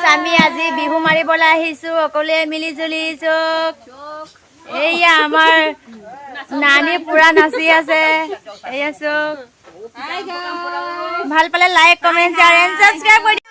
আমি আজি বিহু মাৰিবলৈ আহিছো অকলে মিলি জুলি চোক এইয়া আমাৰ নানি পুৰা নাচি আছে এইয়া চোক ভাল পালে like comment share and subscribe কৰি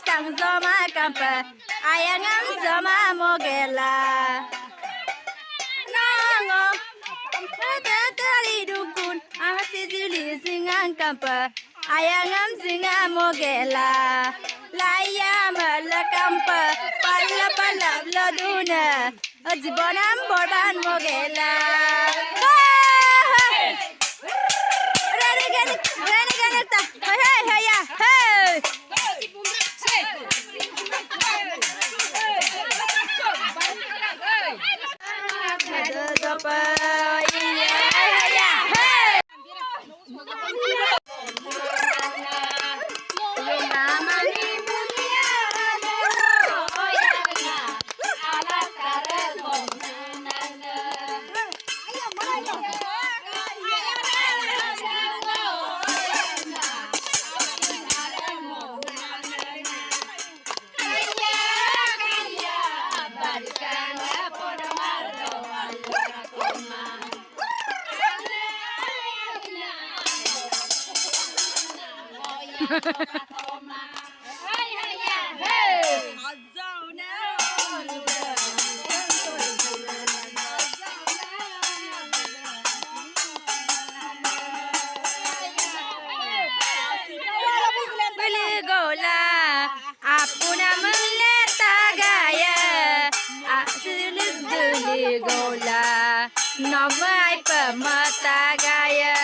sang zoma kampa ayangam zoma mogela nango tari dukun asizili singang kampa ayangam singa mogela laya mala kampa palla palla laduna ajibonam borban mogela rani ta hey hey ya hey gola nomai pemata gaya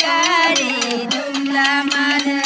গাড়ী দুলা মানে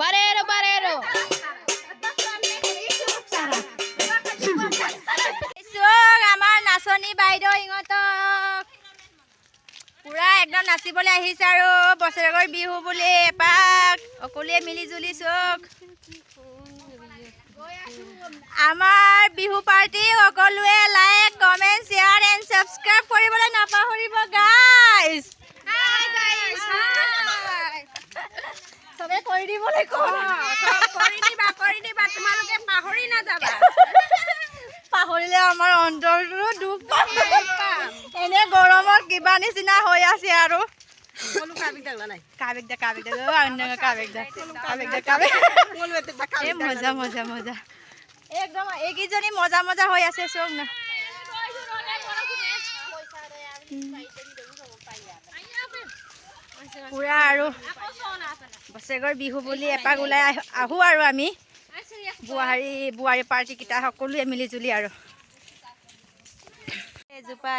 Barero, barero. আমাৰ নাচনী বাইদেউ ইহঁতক পুৰা একদম নাচিবলৈ আহিছে আৰু বছৰেকৰ বিহু বুলি এপাক সকলোৱে মিলি জুলি চক আমাৰ বিহু পাৰ্টি সকলোৱে like comment share and subscribe কৰিবলৈ নাপাহৰিব গাইজ। চবে কৰি দিবলৈ কৰি দিবা তোমালোকে পাহৰি নাযাবা। পাহৰিলে আমাৰ অন্তৰটো দুখ পাম। এনে গৰমত কিবা নিচিনা হৈ আছে আৰু মজা মজা মজা একদম এইকেইজনী মজা মজা হৈ আছে চব না পুৰা আৰু বছেৰেকৰ বিহু বুলি এপাক ওলাই আহো আৰু আমি বোৱাৰী পাৰ্টিকেইটা সকলোৱে মিলি জুলি আৰু এজোপা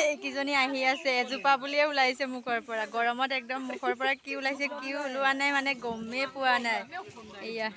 এইকেইজনী আহি আছে এজোপা বুলিয়ে ওলাইছে মুখৰ পৰা গৰমত একদম মুখৰ পৰা কি ওলাইছে কি ওলোৱা নাই মানে গমেই পোৱা নাই এয়া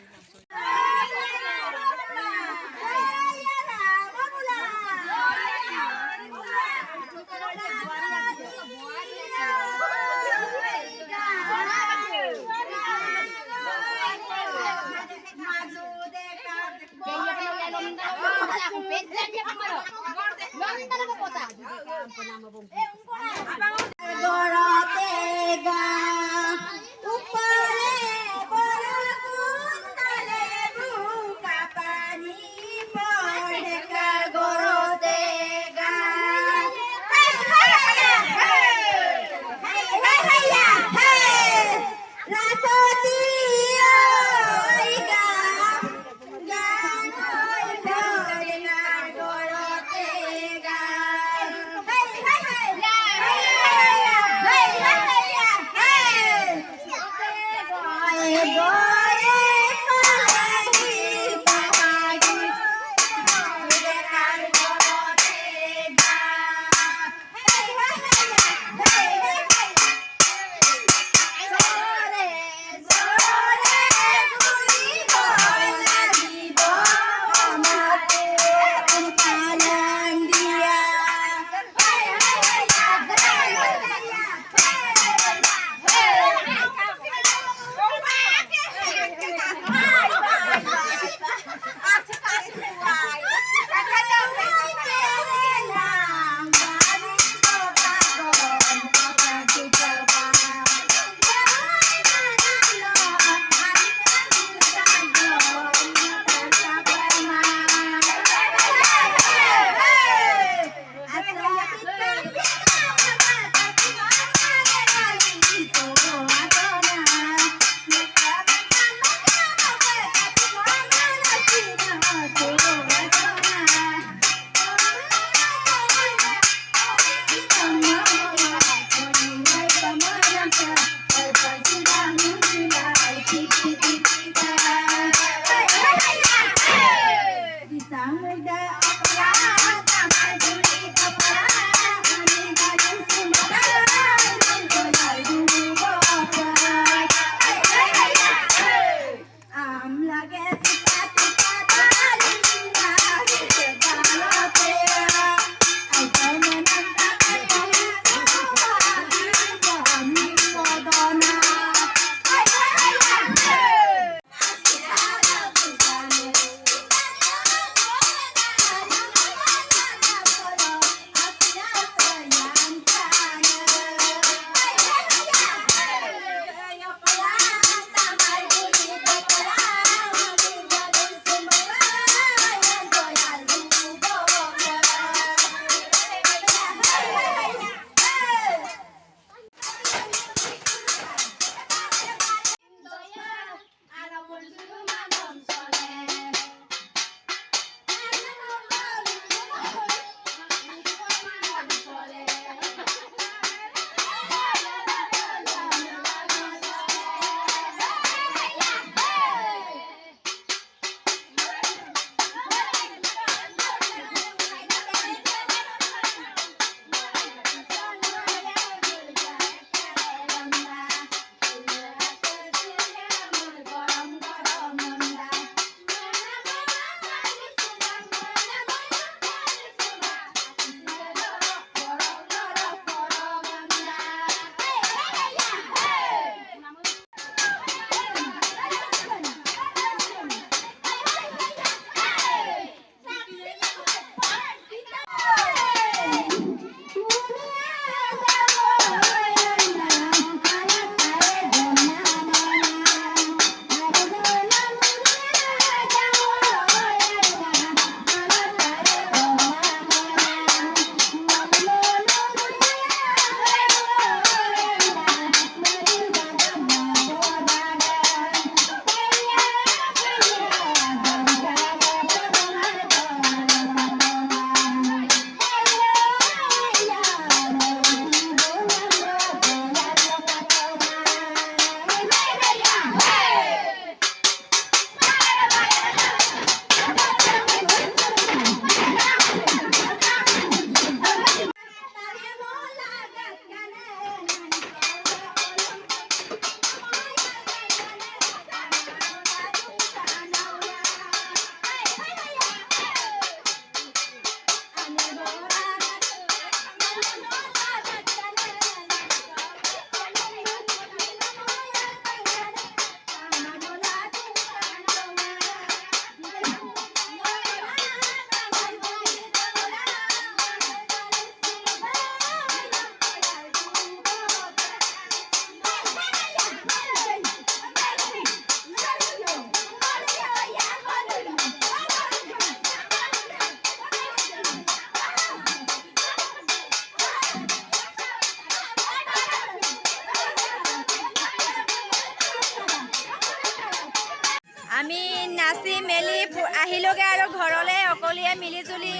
আমি নাচি মেলি আহিলোগৈ আৰু ঘৰলৈ অকলে মিলি জুলি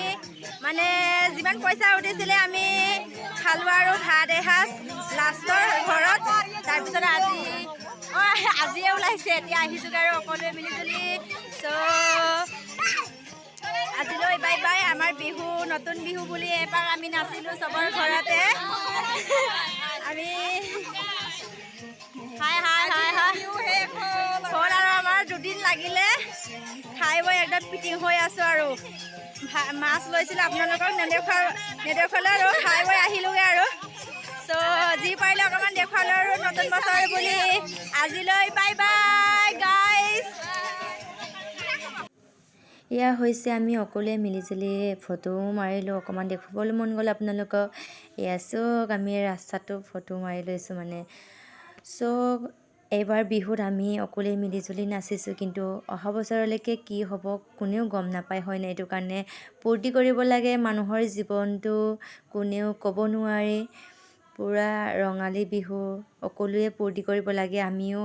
মানে যিমান পইচা উঠিছিলে আমি খালোঁ আৰু ভাত এসাঁজ লাষ্টৰ ঘৰত। তাৰপিছত আজিয়ে ওলাইছে, এতিয়া আহিছোগৈ আৰু অকলে মিলি জুলি। চ' আজিলৈ বাই বাই। আমাৰ বিহু নতুন বিহু বুলি এপাক আমি নাচিলোঁ চবৰ ঘৰতে। আমি হাই হাই হাই হাই হ'ল আৰু আমাৰ 2 দিন লাগিলে খাই বৈ একদম ফিটিং হৈ আছোঁ আৰু মাছ লৈছিলোঁ আপোনালোকক নেদেখুৱালে আৰু খাই বৈ আহিলোগৈ আৰু। চ' যি পাৰিলে অকণমান দেখুৱালোঁ আৰু নতুন বছৰ বুলি। আজিলৈ বাই বাই গাইজ। এয়া হৈছে আমি অকলে মিলিজুলি ফটো মাৰিলোঁ, অকণমান দেখুৱাবলৈ মন গ'ল আপোনালোকক। এয়া চব আমি ৰাস্তাটো ফটো মাৰি লৈছোঁ মানে। চব এইবাৰ বিহুত আমি অকলে মিলিজুলি নাচিছোঁ, কিন্তু অহা বছৰলৈকে কি হ'ব কোনেও গম নাপায় হয়নে? এইটো কাৰণে ফূৰ্তি কৰিব লাগে। মানুহৰ জীৱনটো কোনেও ক'ব নোৱাৰে। পূৰা ৰঙালী বিহু সকলোৱে ফূৰ্তি কৰিব লাগে। আমিও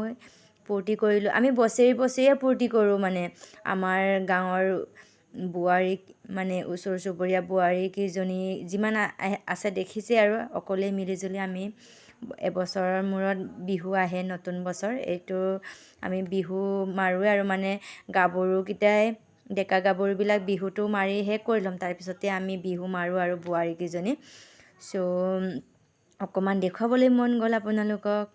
ফূৰ্তি কৰিলোঁ। আমি বছৰে ফূৰ্তি কৰোঁ মানে। আমাৰ গাঁৱৰ বোৱাৰীক মানে ওচৰ চুবুৰীয়া বোৱাৰীকেইজনী যিমান আছে দেখিছে আৰু অকলে মিলিজুলি আমি এবছৰৰ মূৰত বিহু আহে, নতুন বছৰ। এইটো আমি বিহু মাৰোঁৱে আৰু মানে গাভৰুকেইটাই ডেকা গাভৰুবিলাক বিহুটো মাৰি শেষ কৰি ল'ম, তাৰপিছতে আমি বিহু মাৰোঁ আৰু বোৱাৰীকেইজনী। চ' অকণমান দেখুৱাবলৈ মন গ'ল আপোনালোকক।